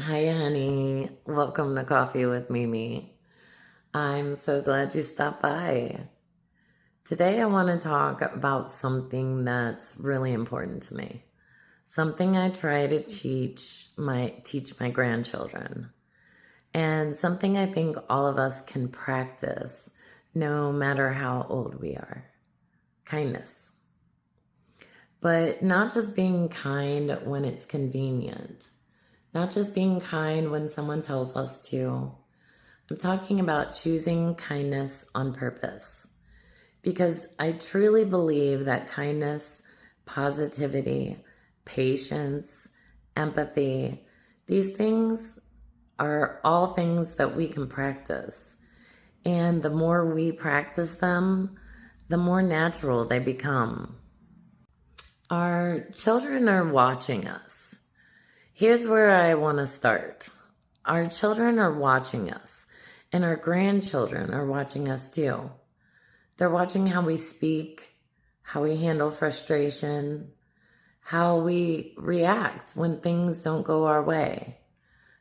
Hi, honey. Welcome to Coffee with Mimi. I'm so glad you stopped by. Today, I want to talk about something that's really important to me. Something I try to teach my grandchildren, and something I think all of us can practice no matter how old we are. Kindness. But not just being kind when it's convenient. Not just being kind when someone tells us to. I'm talking about choosing kindness on purpose because I truly believe that kindness, positivity, patience, empathy, these things are all things that we can practice. And the more we practice them, the more natural they become. Our children are watching us. Here's where I want to start. Our children are watching us, and our grandchildren are watching us too. They're watching how we speak, how we handle frustration, how we react when things don't go our way,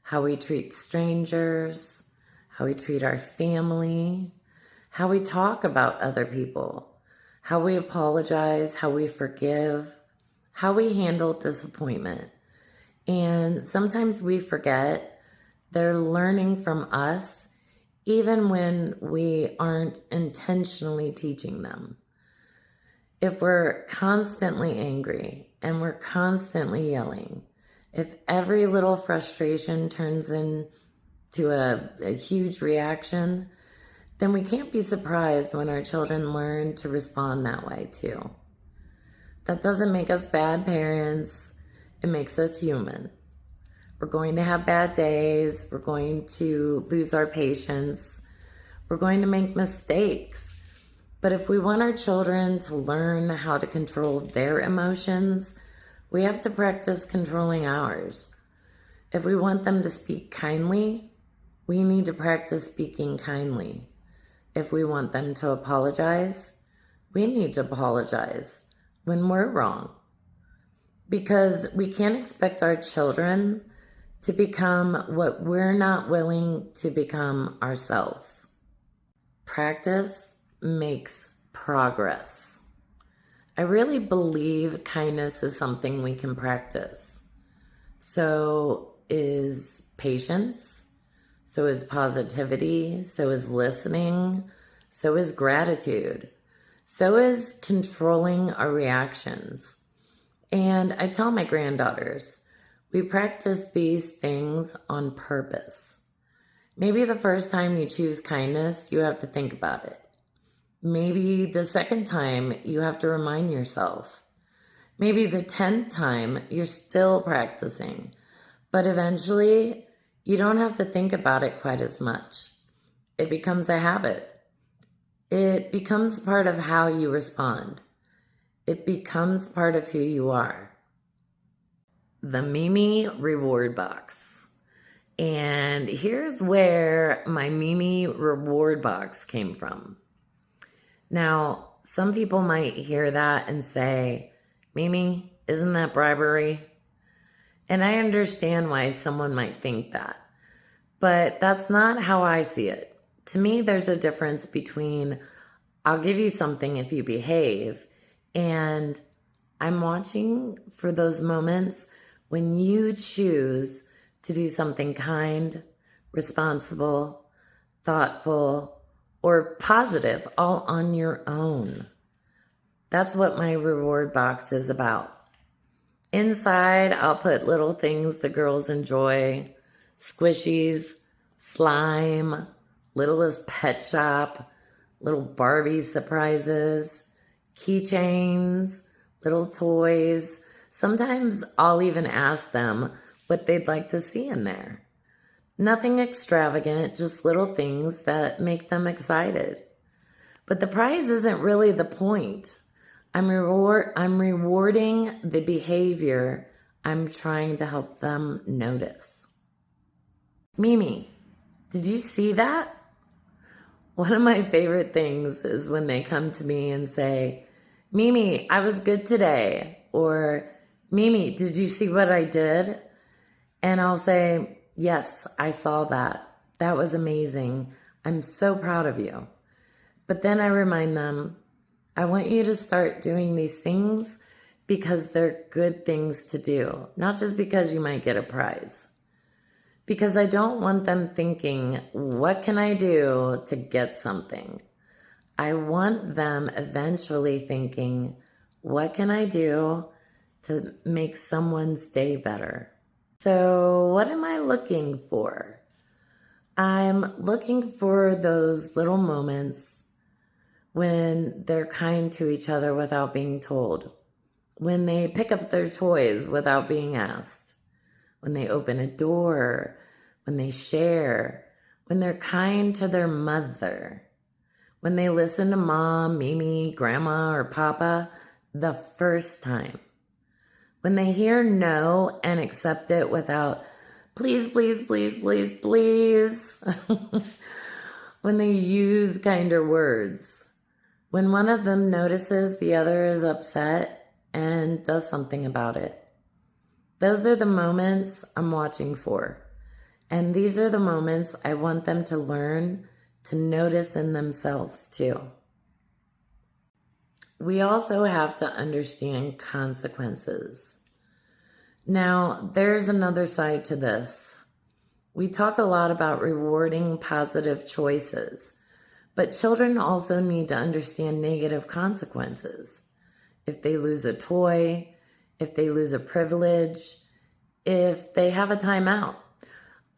how we treat strangers, how we treat our family, how we talk about other people, how we apologize, how we forgive, how we handle disappointment. And sometimes we forget they're learning from us even when we aren't intentionally teaching them. If we're constantly angry and we're constantly yelling, if every little frustration turns into a huge reaction, then we can't be surprised when our children learn to respond that way too. That doesn't make us bad parents. It makes us human. We're going to have bad days. We're going to lose our patience. We're going to make mistakes. But if we want our children to learn how to control their emotions, we have to practice controlling ours. If we want them to speak kindly, we need to practice speaking kindly. If we want them to apologize, we need to apologize when we're wrong. Because we can't expect our children to become what we're not willing to become ourselves. Practice makes progress. I really believe kindness is something we can practice. So is patience, so is positivity, so is listening, so is gratitude, so is controlling our reactions. And I tell my granddaughters, we practice these things on purpose. Maybe the first time you choose kindness, you have to think about it. Maybe the second time, you have to remind yourself. Maybe the 10th time, you're still practicing. But eventually, you don't have to think about it quite as much. It becomes a habit. It becomes part of how you respond. It becomes part of who you are. The Mimi reward box. And here's where my Mimi reward box came from. Now, some people might hear that and say, Mimi, isn't that bribery? And I understand why someone might think that. But that's not how I see it. To me, there's a difference between I'll give you something if you behave, and I'm watching for those moments when you choose to do something kind, responsible, thoughtful, or positive all on your own. That's what my reward box is about. Inside, I'll put little things the girls enjoy, squishies, slime, Littlest Pet Shop, little Barbie surprises, keychains, little toys. Sometimes I'll even ask them what they'd like to see in there. Nothing extravagant, just little things that make them excited. But the prize isn't really the point. I'm rewarding the behavior I'm trying to help them notice. Mimi, did you see that? One of my favorite things is when they come to me and say, Mimi, I was good today. Or, Mimi, did you see what I did? And I'll say, Yes, I saw that. That was amazing. I'm so proud of you. But then I remind them, I want you to start doing these things because they're good things to do, not just because you might get a prize. Because I don't want them thinking, what can I do to get something? I want them eventually thinking, what can I do to make someone's day better? So, what am I looking for? I'm looking for those little moments when they're kind to each other without being told, when they pick up their toys without being asked, when they open a door, when they share, when they're kind to their mother, when they listen to mom, Mimi, grandma, or papa the first time, when they hear no and accept it without please, please, please, please, please, when they use kinder words, when one of them notices the other is upset and does something about it. Those are the moments I'm watching for. And these are the moments I want them to learn to notice in themselves too. We also have to understand consequences. Now, there's another side to this. We talk a lot about rewarding positive choices, but children also need to understand negative consequences. If they lose a toy, if they lose a privilege, if they have a timeout.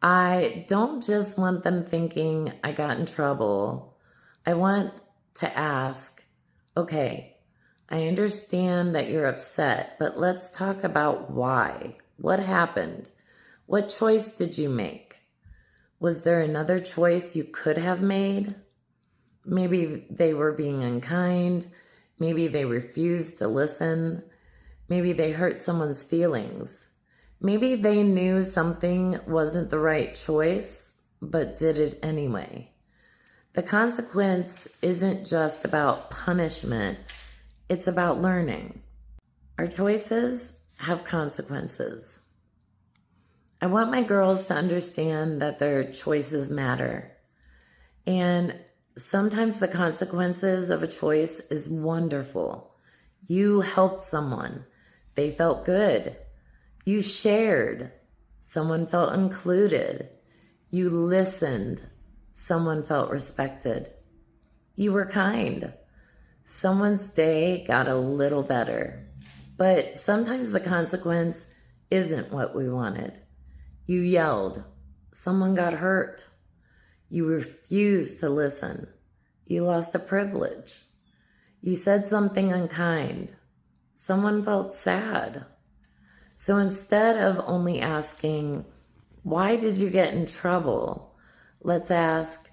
I don't just want them thinking, I got in trouble. I want to ask, okay, I understand that you're upset, but let's talk about why. What happened? What choice did you make? Was there another choice you could have made? Maybe they were being unkind. Maybe they refused to listen. Maybe they hurt someone's feelings. Maybe they knew something wasn't the right choice, but did it anyway. The consequence isn't just about punishment, it's about learning. Our choices have consequences. I want my girls to understand that their choices matter. And sometimes the consequences of a choice is wonderful. You helped someone. They felt good. You shared. Someone felt included. You listened. Someone felt respected. You were kind. Someone's day got a little better. But sometimes the consequence isn't what we wanted. You yelled. Someone got hurt. You refused to listen. You lost a privilege. You said something unkind. Someone felt sad. So instead of only asking, why did you get in trouble? Let's ask,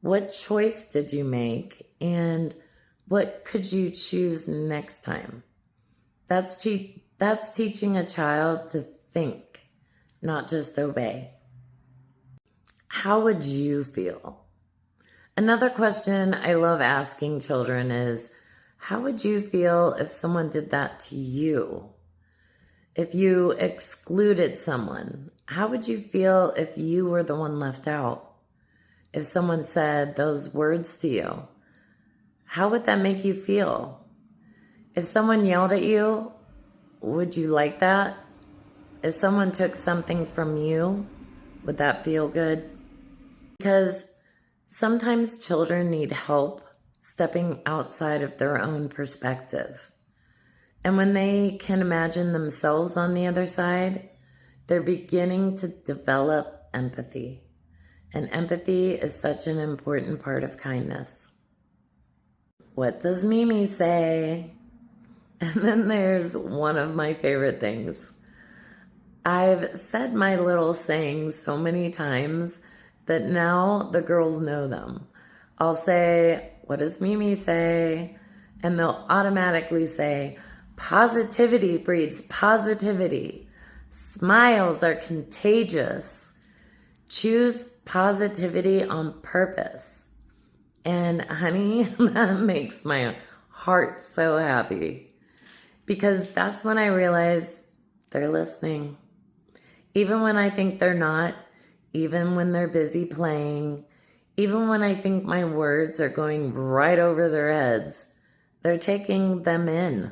what choice did you make? And what could you choose next time? That's teaching a child to think, not just obey. How would you feel? Another question I love asking children is, how would you feel if someone did that to you? If you excluded someone, how would you feel if you were the one left out? If someone said those words to you, how would that make you feel? If someone yelled at you, would you like that? If someone took something from you, would that feel good? Because sometimes children need help stepping outside of their own perspective. And when they can imagine themselves on the other side, they're beginning to develop empathy. And empathy is such an important part of kindness. What does Mimi say? And then there's one of my favorite things. I've said my little sayings so many times that now the girls know them. I'll say, what does Mimi say? And they'll automatically say, positivity breeds positivity. Smiles are contagious. Choose positivity on purpose. And honey, that makes my heart so happy. Because that's when I realize they're listening. Even when I think they're not, even when they're busy playing, even when I think my words are going right over their heads, they're taking them in.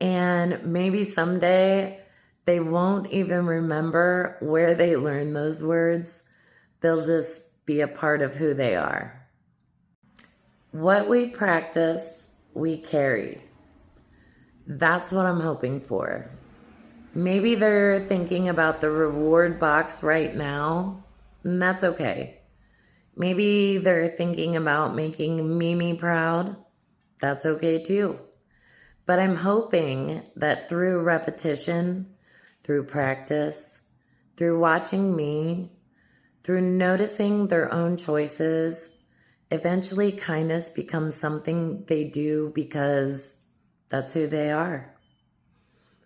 And maybe someday they won't even remember where they learned those words. They'll just be a part of who they are. What we practice, we carry. That's what I'm hoping for. Maybe they're thinking about the reward box right now, and that's okay. Maybe they're thinking about making Mimi proud. That's okay too. But I'm hoping that through repetition, through practice, through watching me, through noticing their own choices, eventually kindness becomes something they do because that's who they are.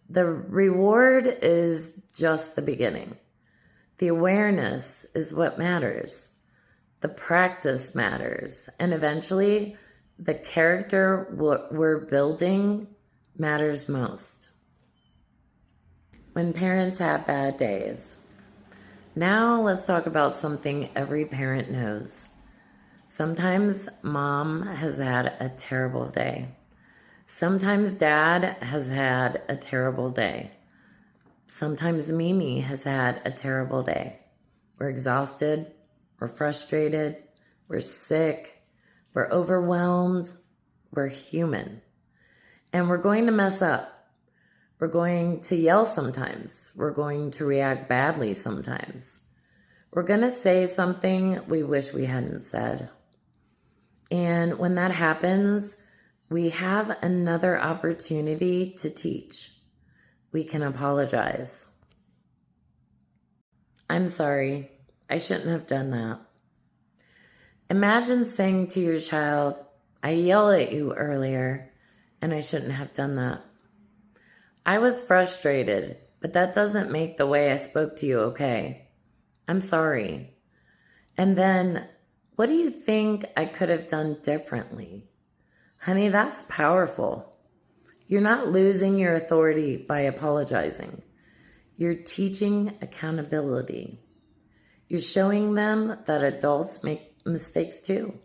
The reward is just the beginning. The awareness is what matters. The practice matters. And eventually, the character we're building matters most. When parents have bad days. Now let's talk about something every parent knows. Sometimes mom has had a terrible day. Sometimes dad has had a terrible day. Sometimes Mimi has had a terrible day. We're exhausted, we're frustrated, we're sick, we're overwhelmed, we're human. And we're going to mess up. We're going to yell sometimes. We're going to react badly sometimes. We're going to say something we wish we hadn't said. And when that happens, we have another opportunity to teach. We can apologize. I'm sorry. I shouldn't have done that. Imagine saying to your child, I yelled at you earlier, and I shouldn't have done that. I was frustrated, but that doesn't make the way I spoke to you okay. I'm sorry. And then, what do you think I could have done differently? Honey, that's powerful. You're not losing your authority by apologizing. You're teaching accountability. You're showing them that adults make mistakes too.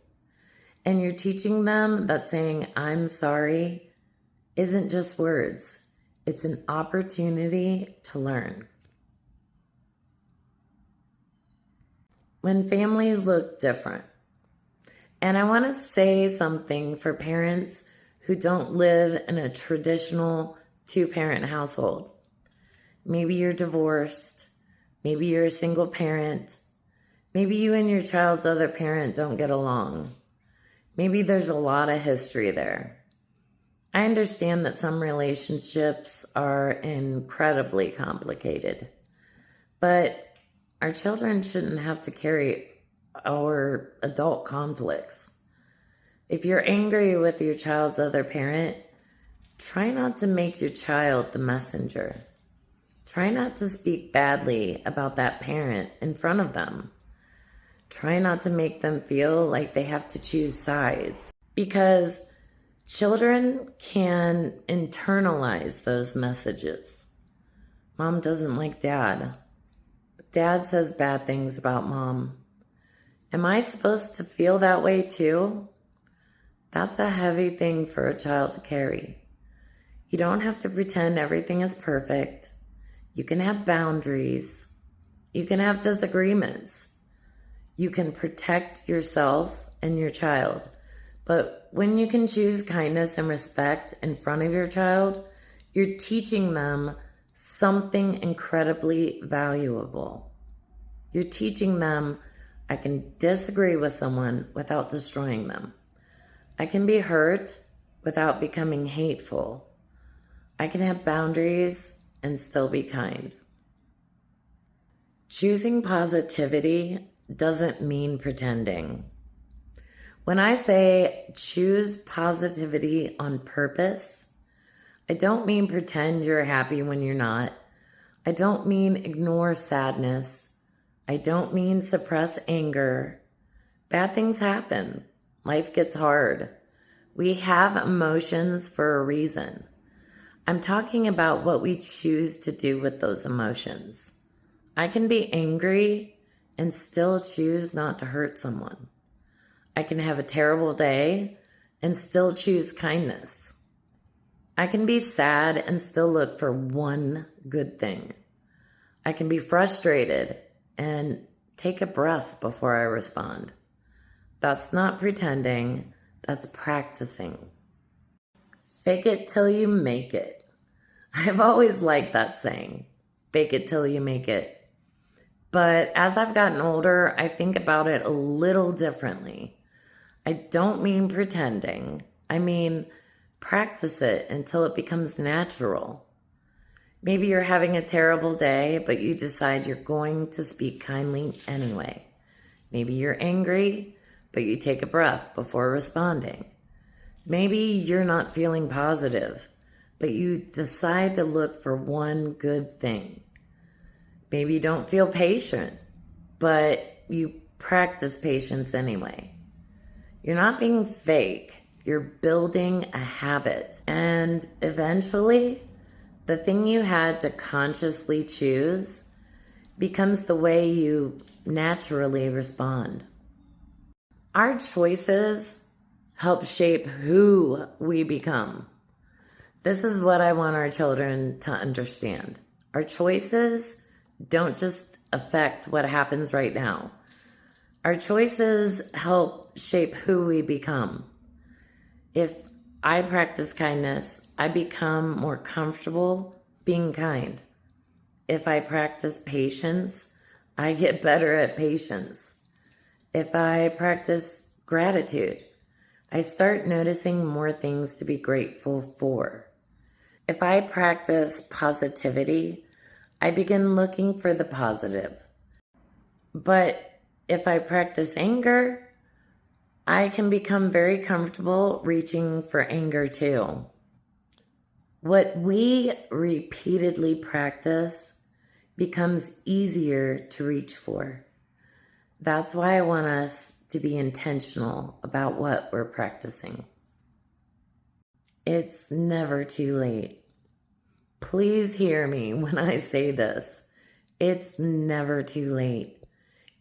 And you're teaching them that saying, I'm sorry, isn't just words. It's an opportunity to learn. When families look different, and I want to say something for parents who don't live in a traditional two-parent household. Maybe you're divorced. Maybe you're a single parent. Maybe you and your child's other parent don't get along. Maybe there's a lot of history there. I understand that some relationships are incredibly complicated, but our children shouldn't have to carry our adult conflicts. If you're angry with your child's other parent, try not to make your child the messenger. Try not to speak badly about that parent in front of them. Try not to make them feel like they have to choose sides, because children can internalize those messages. Mom doesn't like dad. Dad says bad things about mom. Am I supposed to feel that way too? That's a heavy thing for a child to carry. You don't have to pretend everything is perfect. You can have boundaries. You can have disagreements. You can protect yourself and your child. But when you can choose kindness and respect in front of your child, you're teaching them something incredibly valuable. You're teaching them, I can disagree with someone without destroying them. I can be hurt without becoming hateful. I can have boundaries and still be kind. Choosing positivity doesn't mean pretending. When I say choose positivity on purpose, I don't mean pretend you're happy when you're not. I don't mean ignore sadness. I don't mean suppress anger. Bad things happen. Life gets hard. We have emotions for a reason. I'm talking about what we choose to do with those emotions. I can be angry and still choose not to hurt someone. I can have a terrible day and still choose kindness. I can be sad and still look for one good thing. I can be frustrated and take a breath before I respond. That's not pretending, that's practicing. Fake it till you make it. I've always liked that saying, fake it till you make it. But as I've gotten older, I think about it a little differently. I don't mean pretending. I mean, practice it until it becomes natural. Maybe you're having a terrible day, but you decide you're going to speak kindly anyway. Maybe you're angry, but you take a breath before responding. Maybe you're not feeling positive, but you decide to look for one good thing. Maybe you don't feel patient, but you practice patience anyway. You're not being fake. You're building a habit. And eventually, the thing you had to consciously choose becomes the way you naturally respond. Our choices help shape who we become. This is what I want our children to understand. Our choices don't just affect what happens right now. Our choices help shape who we become. If I practice kindness, I become more comfortable being kind. If I practice patience, I get better at patience. If I practice gratitude, I start noticing more things to be grateful for. If I practice positivity, I begin looking for the positive. But if I practice anger, I can become very comfortable reaching for anger too. What we repeatedly practice becomes easier to reach for. That's why I want us to be intentional about what we're practicing. It's never too late. Please hear me when I say this. It's never too late.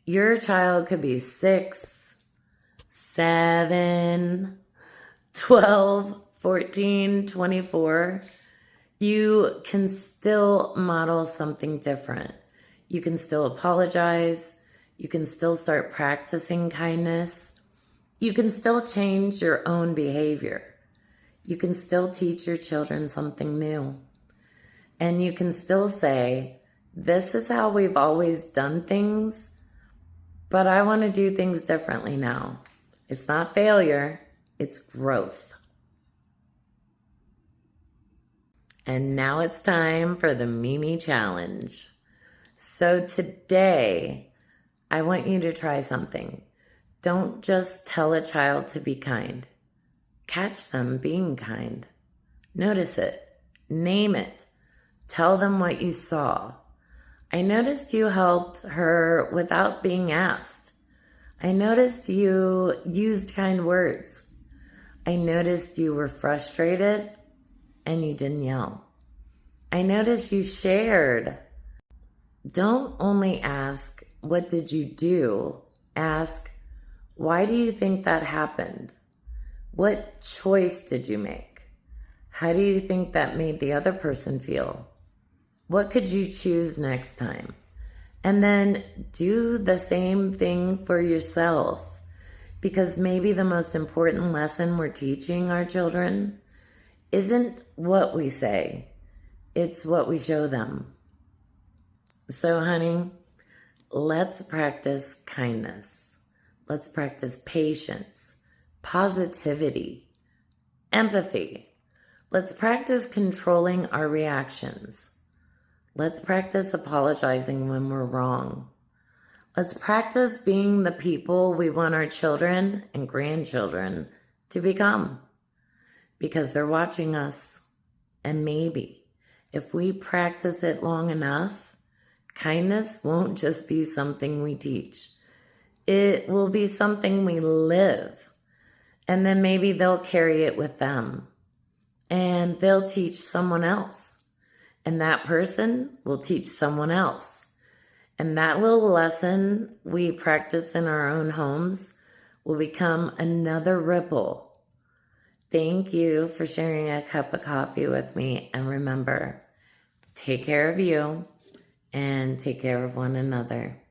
Your child could be 6, 7, 12, 14, 24. You can still model something different. You can still apologize. You can still start practicing kindness. You can still change your own behavior. You can still teach your children something new. And you can still say, this is how we've always done things, but I want to do things differently now. It's not failure, it's growth. And now it's time for the Mimi Challenge. So today, I want you to try something. Don't just tell a child to be kind. Catch them being kind. Notice it. Name it. Tell them what you saw. I noticed you helped her without being asked. I noticed you used kind words. I noticed you were frustrated and you didn't yell. I noticed you shared. Don't only ask, what did you do? Ask, why do you think that happened? What choice did you make? How do you think that made the other person feel? What could you choose next time? And then do the same thing for yourself, because maybe the most important lesson we're teaching our children isn't what we say, it's what we show them. So, honey, let's practice kindness. Let's practice patience, positivity, empathy. Let's practice controlling our reactions. Let's practice apologizing when we're wrong. Let's practice being the people we want our children and grandchildren to become, because they're watching us. And maybe if we practice it long enough, kindness won't just be something we teach. It will be something we live. And then maybe they'll carry it with them. And they'll teach someone else. And that person will teach someone else. And that little lesson we practice in our own homes will become another ripple. Thank you for sharing a cup of coffee with me. And remember, take care of you and take care of one another.